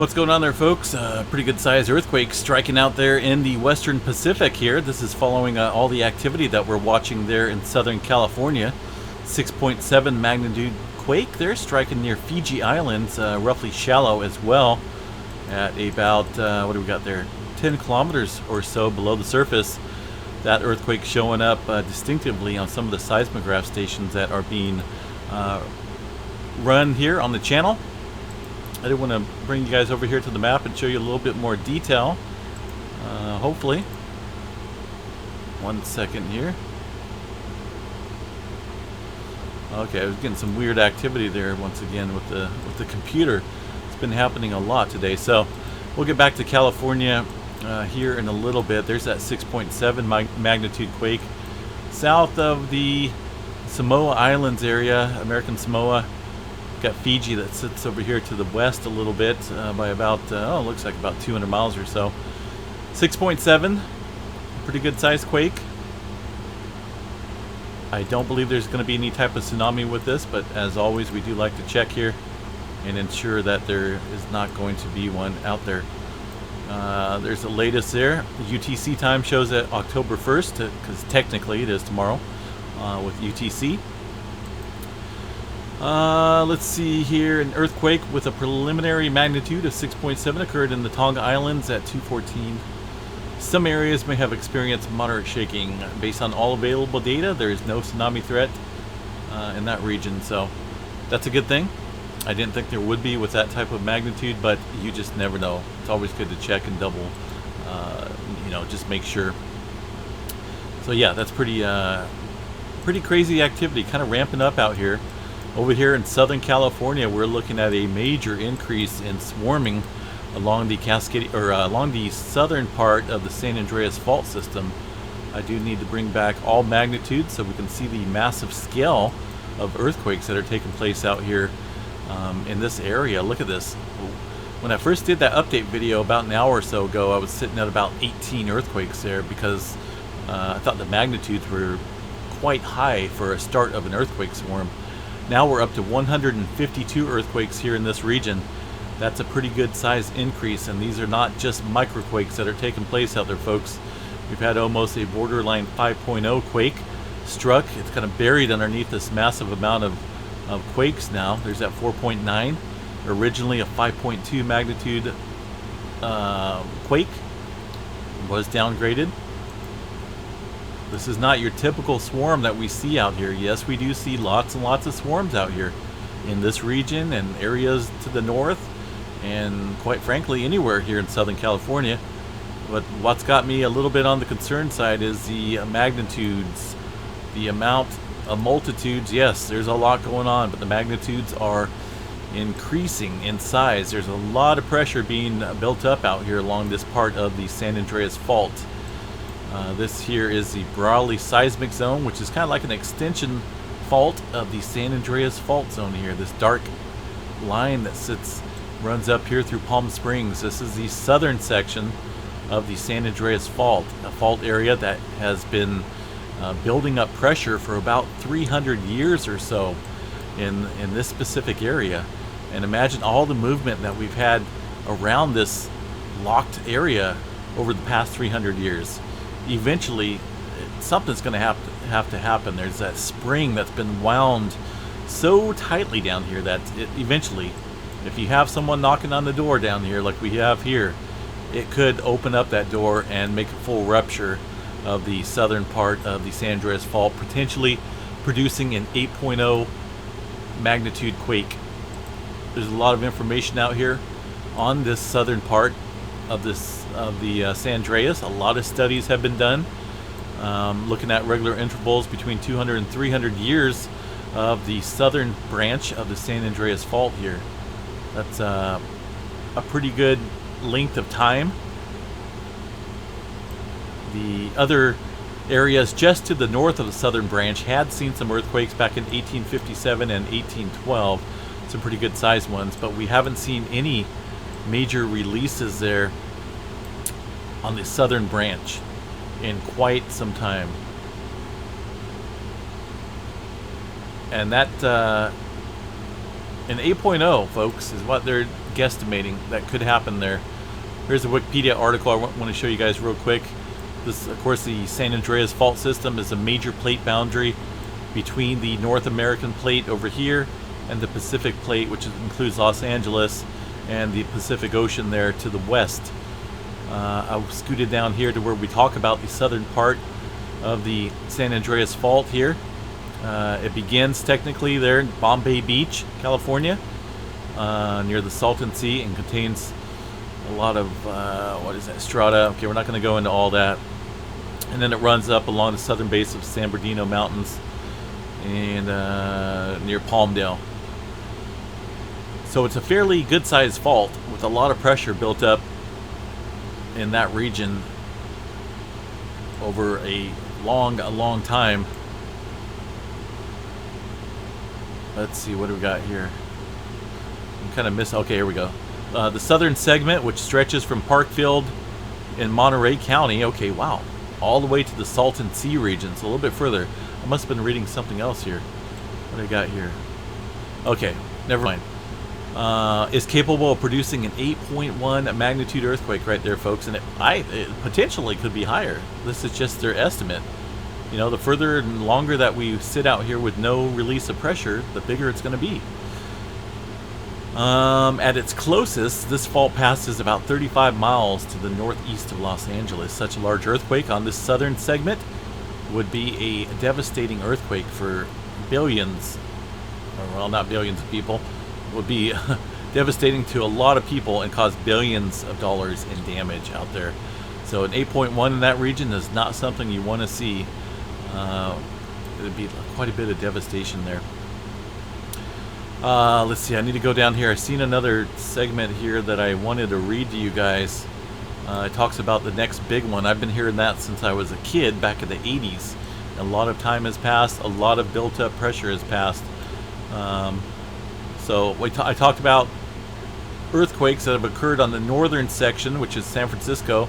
What's going on there, folks? Pretty good sized earthquake striking out there in the western Pacific here. This is following all the activity that we're watching there in Southern California. 6.7 magnitude quake there, striking near Fiji Islands, roughly shallow as well, at about, what do we got there? 10 kilometers or so below the surface. That earthquake showing up distinctively on some of the seismograph stations that are being run here on the channel. I did want to bring you guys over here to the map and show you a little bit more detail, hopefully. 1 second here. Okay, I was getting some weird activity there once again with the computer. It's been happening a lot today, so we'll get back to California here in a little bit. There's that 6.7 magnitude quake south of the Samoa Islands area, American Samoa. Got Fiji that sits over here to the west a little bit by about, looks like about 200 miles or so. 6.7, pretty good sized quake. I don't believe there's going to be any type of tsunami with this, but as always, we do like to check here and ensure that there is not going to be one out there. There's the latest there. UTC time shows at October 1st, because technically it is tomorrow with UTC. Let's see here. An earthquake with a preliminary magnitude of 6.7 occurred in the Tonga Islands at 2:14. Some areas may have experienced moderate shaking. Based on all available data, there is no tsunami threat in that region, so that's a good thing. I didn't think there would be with that type of magnitude, but you just never know. It's always good to check and double, just make sure. So yeah, that's pretty crazy activity, kind of ramping up out here. Over here in Southern California, we're looking at a major increase in swarming along the along the southern part of the San Andreas fault system. I do need to bring back all magnitudes so we can see the massive scale of earthquakes that are taking place out here in this area. Look at this. When I first did that update video about an hour or so ago, I was sitting at about 18 earthquakes there because I thought the magnitudes were quite high for a start of an earthquake swarm. Now we're up to 152 earthquakes here in this region. That's a pretty good size increase, and these are not just microquakes that are taking place out there, folks. We've had almost a borderline 5.0 quake struck. It's kind of buried underneath this massive amount of quakes now. There's that 4.9, originally a 5.2 magnitude quake, was downgraded. This is not your typical swarm that we see out here. Yes, we do see lots and lots of swarms out here in this region and areas to the north, and quite frankly anywhere here in Southern California. But what's got me a little bit on the concern side is the magnitudes, the amount of multitudes. Yes, there's a lot going on, but the magnitudes are increasing in size. There's a lot of pressure being built up out here along this part of the San Andreas Fault. This here is the Brawley seismic zone, which is kind of like an extension fault of the San Andreas fault zone here. This dark line that runs up here through Palm Springs. This is the southern section of the San Andreas fault, a fault area that has been building up pressure for about 300 years or so in this specific area. And imagine all the movement that we've had around this locked area over the past 300 years. Eventually something's going to have to happen. There's that spring that's been wound so tightly down here that eventually, if you have someone knocking on the door down here like we have here, it could open up that door and make a full rupture of the southern part of the San Andreas Fault, potentially producing an 8.0 magnitude quake. There's a lot of information out here on this southern part of the San Andreas. A lot of studies have been done looking at regular intervals between 200 and 300 years of the southern branch of the San Andreas Fault here. That's a pretty good length of time. The other areas just to the north of the southern branch had seen some earthquakes back in 1857 and 1812, some pretty good sized ones, but we haven't seen any major releases there on the southern branch in quite some time. And that An 8.0, folks, is what they're guesstimating that could happen there. Here's a Wikipedia article I want to show you guys real quick. This, of course, the San Andreas Fault System is a major plate boundary between the North American plate over here and the Pacific plate, which includes Los Angeles and the Pacific Ocean there to the west. I scooted down here to where we talk about the southern part of the San Andreas Fault here. It begins technically there in Bombay Beach, California, near the Salton Sea, and contains a lot of, what is that, strata. Okay, we're not going to go into all that. And then it runs up along the southern base of San Bernardino Mountains and near Palmdale. So it's a fairly good-sized fault with a lot of pressure built up in that region over a long time. Let's see, what do we got here? I'm kind of missing. Okay, here we go. The southern segment, which stretches from Parkfield in Monterey County. Okay, wow. All the way to the Salton Sea region. So a little bit further. I must have been reading something else here. What do I got here? Okay, never mind. Is capable of producing an 8.1 magnitude earthquake right there, folks. And it potentially could be higher. This is just their estimate. You know, the further and longer that we sit out here with no release of pressure, the bigger it's going to be. At its closest, this fault passes about 35 miles to the northeast of Los Angeles. Such a large earthquake on this southern segment would be a devastating earthquake for billions, or well, not billions of people. It would be devastating to a lot of people and cause billions of dollars in damage out there. So an 8.1 in that region is not something you want to see. It would be quite a bit of devastation there. Let's see, I need to go down here. I've seen another segment here that I wanted to read to you guys. It talks about the next big one. I've been hearing that since I was a kid back in the 80s. A lot of time has passed. A lot of built-up pressure has passed. So I talked about earthquakes that have occurred on the northern section, which is San Francisco,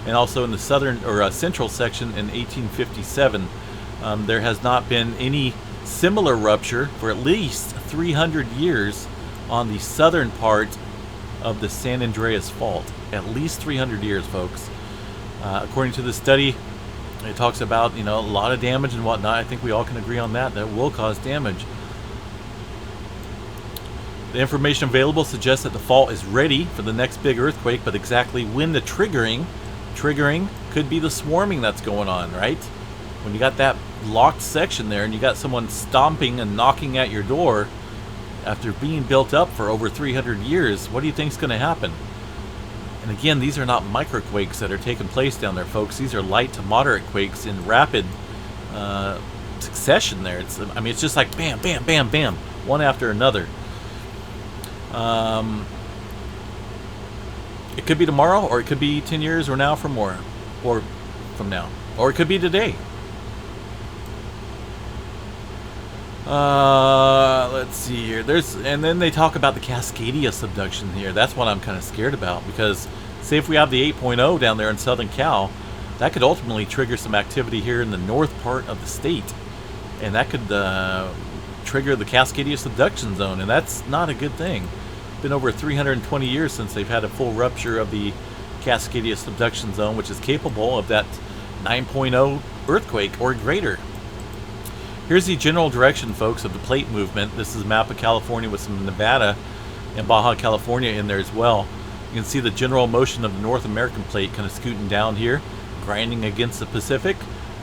and also in the southern or central section in 1857. There has not been any similar rupture for at least 300 years on the southern part of the San Andreas Fault. At least 300 years, folks. According to the study, it talks about, you know, a lot of damage and whatnot. I think we all can agree on that. That will cause damage. The information available suggests that the fault is ready for the next big earthquake, but exactly when the triggering could be the swarming that's going on, right? When you got that locked section there and you got someone stomping and knocking at your door after being built up for over 300 years, what do you think is going to happen? And again, these are not microquakes that are taking place down there, folks. These are light to moderate quakes in rapid succession there. It's just like bam, bam, bam, bam, one after another. It could be tomorrow, or it could be 10 years or now from more, or from now, or it could be today. Let's see here. And then they talk about the Cascadia subduction here. That's what I'm kind of scared about, because say if we have the 8.0 down there in Southern Cal, that could ultimately trigger some activity here in the north part of the state, and that could trigger the Cascadia subduction zone, and that's not a good thing. It's been over 320 years since they've had a full rupture of the Cascadia subduction zone, which is capable of that 9.0 earthquake or greater. Here's the general direction, folks, of the plate movement. This is a map of California with some Nevada and Baja California in there as well. You can see the general motion of the North American plate kind of scooting down here, grinding against the Pacific.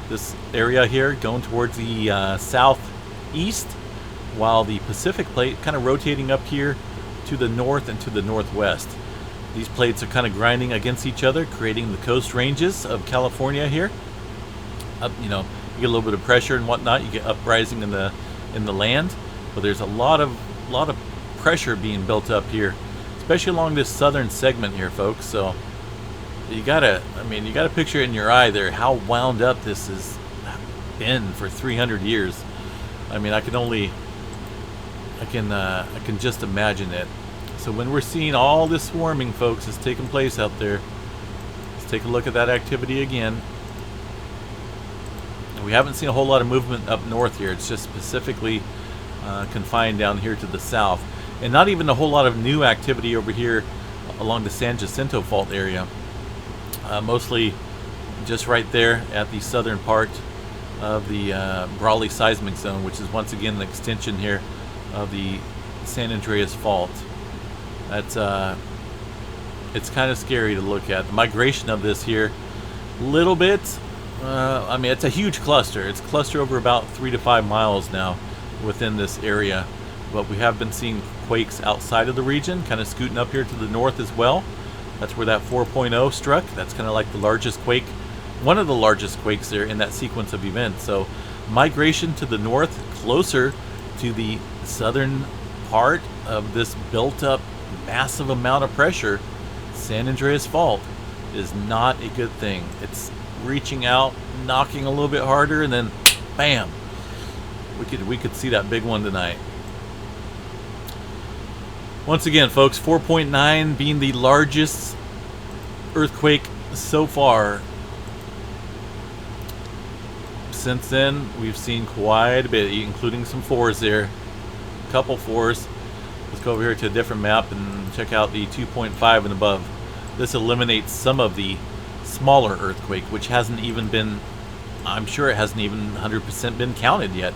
This area here going towards the southeast, while the Pacific plate kind of rotating up here to the north and to the northwest. These plates are kind of grinding against each other, creating the coast ranges of California here. You know, you get a little bit of pressure and whatnot. You get uprising in the land, but there's a lot of pressure being built up here, especially along this southern segment here, folks. So you gotta picture it in your eye there how wound up this has been for 300 years. I mean, I can just imagine it. So when we're seeing all this swarming, folks, is taking place out there, let's take a look at that activity again. And we haven't seen a whole lot of movement up north here. It's just specifically confined down here to the south. and not even a whole lot of new activity over here along the San Jacinto Fault area. Mostly just right there at the southern part of the Brawley seismic zone, which is once again an extension here of the San Andreas Fault. That's it's kind of scary to look at. The migration of this here, little bit. I mean, it's a huge cluster. It's a cluster over about 3 to 5 miles now within this area. But we have been seeing quakes outside of the region, kind of scooting up here to the north as well. That's where that 4.0 struck. That's kind of like the largest quake, one of the largest quakes there in that sequence of events. So migration to the north, closer to the southern part of this built up massive amount of pressure, San Andreas Fault, is not a good thing. It's reaching out, knocking a little bit harder, and then bam, we could see that big one tonight. Once again, folks, 4.9 being the largest earthquake so far. Since then, we've seen quite a bit, including some 4s there. A couple 4s. Let's go over here to a different map and check out the 2.5 and above. This eliminates some of the smaller earthquake, which hasn't even been, I'm sure it hasn't even 100% been counted yet,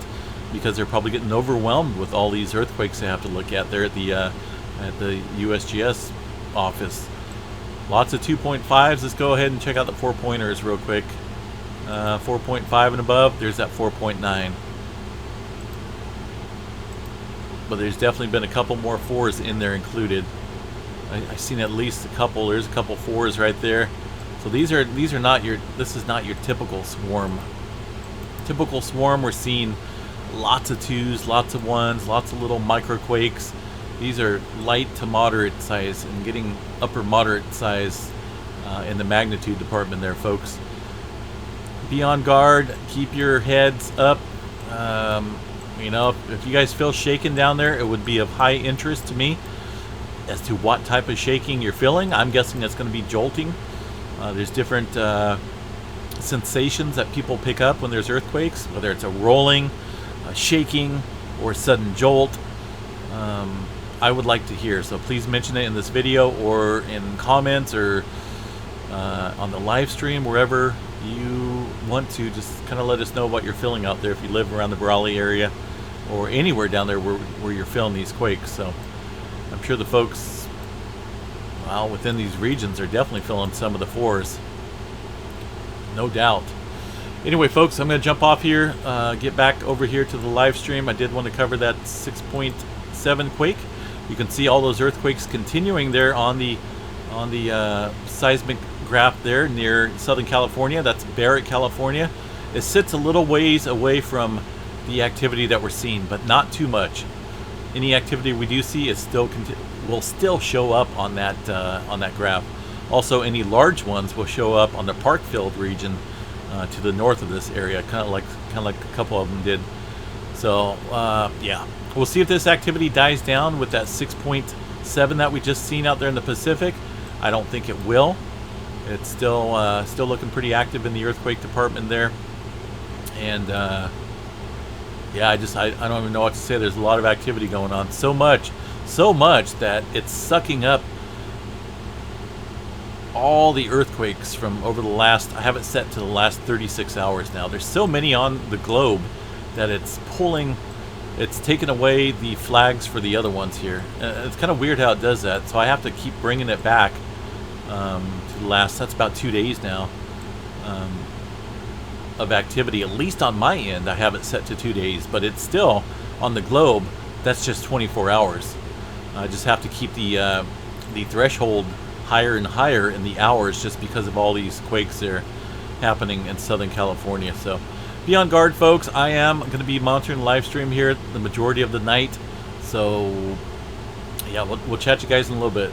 because they're probably getting overwhelmed with all these earthquakes they have to look at there at the USGS office. Lots of 2.5s. Let's go ahead and check out the 4-pointers real quick. 4.5 and above, there's that 4.9. But there's definitely been a couple more 4s in there included. I've seen at least a couple. There's a couple 4s right there. So these are not your, this is not your typical swarm. Typical swarm, we're seeing lots of 2s, lots of 1s, lots of little micro quakes. These are light to moderate size and getting upper moderate size in the magnitude department there, folks. Be on guard. Keep your heads up. You know, if you guys feel shaken down there, it would be of high interest to me as to what type of shaking you're feeling. I'm guessing it's going to be jolting. There's different sensations that people pick up when there's earthquakes, whether it's a rolling, a shaking, or a sudden jolt. I would like to hear, so please mention it in this video or in comments or on the live stream, wherever you want to. Just kind of let us know what you're feeling out there if you live around the Brawley area or anywhere down there where you're feeling these quakes. So I'm sure the folks, well, within these regions are definitely feeling some of the 4s, no doubt. Anyway, folks, I'm going to jump off here, get back over here to the live stream. I did want to cover that 6.7 quake. You can see all those earthquakes continuing there on the seismic graph there near Southern California. That's Barrett, California. It sits a little ways away from the activity that we're seeing, but not too much. Any activity we do see is still will still show up on that graph. Also, any large ones will show up on the Parkfield region to the north of this area, kind of like a couple of them did. So yeah, we'll see if this activity dies down with that 6.7 that we just seen out there in the Pacific. I don't think it will. It's still looking pretty active in the earthquake department there, and yeah, I don't even know what to say. There's a lot of activity going on, so much that it's sucking up all the earthquakes from over the last, I have it set to the last 36 hours now. There's so many on the globe that it's taken away the flags for the other ones here. It's kind of weird how it does that, so I have to keep bringing it back to the last, that's about 2 days now of activity. At least on my end, I have it set to 2 days, but it's still on the globe, that's just 24 hours. I just have to keep the threshold higher and higher in the hours just because of all these quakes there happening in Southern California. So be on guard, folks. I am going to be monitoring the live stream here the majority of the night. So yeah, we'll chat you guys in a little bit.